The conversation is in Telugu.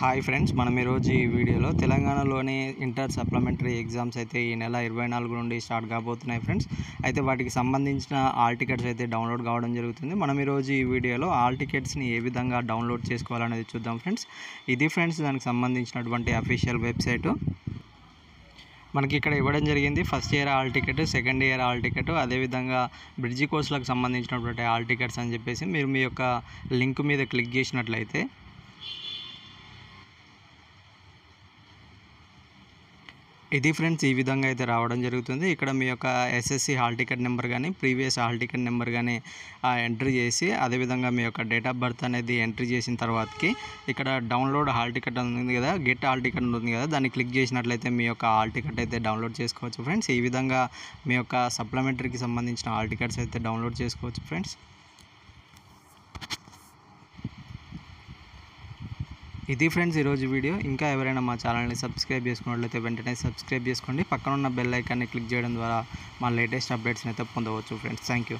హాయ్ ఫ్రెండ్స్, మనం ఈరోజు ఈ వీడియోలో తెలంగాణలోని ఇంటర్ సప్లిమెంటరీ ఎగ్జామ్స్ అయితే ఈ నెల 24 నుండి స్టార్ట్ కాబోతున్నాయి ఫ్రెండ్స్. అయితే వాటికి సంబంధించిన ఆల్ టికెట్స్ అయితే డౌన్లోడ్ కావడం జరుగుతుంది. మనం ఈరోజు ఈ వీడియోలో ఆల్ టికెట్స్ని ఏ విధంగా డౌన్లోడ్ చేసుకోవాలనేది చూద్దాం ఫ్రెండ్స్. ఇది ఫ్రెండ్స్ దానికి సంబంధించినటువంటి అఫీషియల్ వెబ్సైటు. మనకి ఇక్కడ ఇవ్వడం జరిగింది first year all ticket, second year all ticket, అదేవిధంగా బ్రిడ్జి కోర్సులకు సంబంధించినటువంటి ఆల్ టికెట్స్ అని చెప్పేసి మీరు మీ యొక్క లింక్ మీద క్లిక్ చేసినట్లయితే ఇది ఫ్రెండ్స్ ఈ విధంగా అయితే రావడం జరుగుతుంది. ఇక్కడ మీ యొక్క ఎస్ఎస్సి హాల్ టికెట్ నెంబర్ కానీ ప్రీవియస్ హాల్ టికెట్ నెంబర్ కానీ ఎంట్రీ చేసి, అదేవిధంగా మీ యొక్క డేట్ ఆఫ్ బర్త్ అనేది ఎంట్రీ చేసిన తర్వాతకి ఇక్కడ డౌన్లోడ్ హాల్ టికెట్ ఉంది కదా, గెట్ హాల్ టికెట్ ఉంటుంది కదా, దాన్ని క్లిక్ చేసినట్లయితే మీ యొక్క హాల్ టికెట్ అయితే డౌన్లోడ్ చేసుకోవచ్చు ఫ్రెండ్స్. ఈ విధంగా మీ యొక్క సప్లిమెంటరీకి సంబంధించిన హాల్ టికెట్స్ అయితే డౌన్లోడ్ చేసుకోవచ్చు ఫ్రెండ్స్. ఇది ఫ్రెండ్స్ ఈరోజు వీడియో. ఇంకా ఎవరైనా మా ఛానల్ని సబ్స్క్రైబ్ చేసుకున్నట్లయితే వెంటనే సబ్స్క్రైబ్ చేసుకోండి. పక్కన ఉన్న బెల్ ఐకాన్ని క్లిక్ చేయడం ద్వారా మా లేటెస్ట్ అప్డేట్స్ని అయితే పొందవచ్చు ఫ్రెండ్స్. Thank you.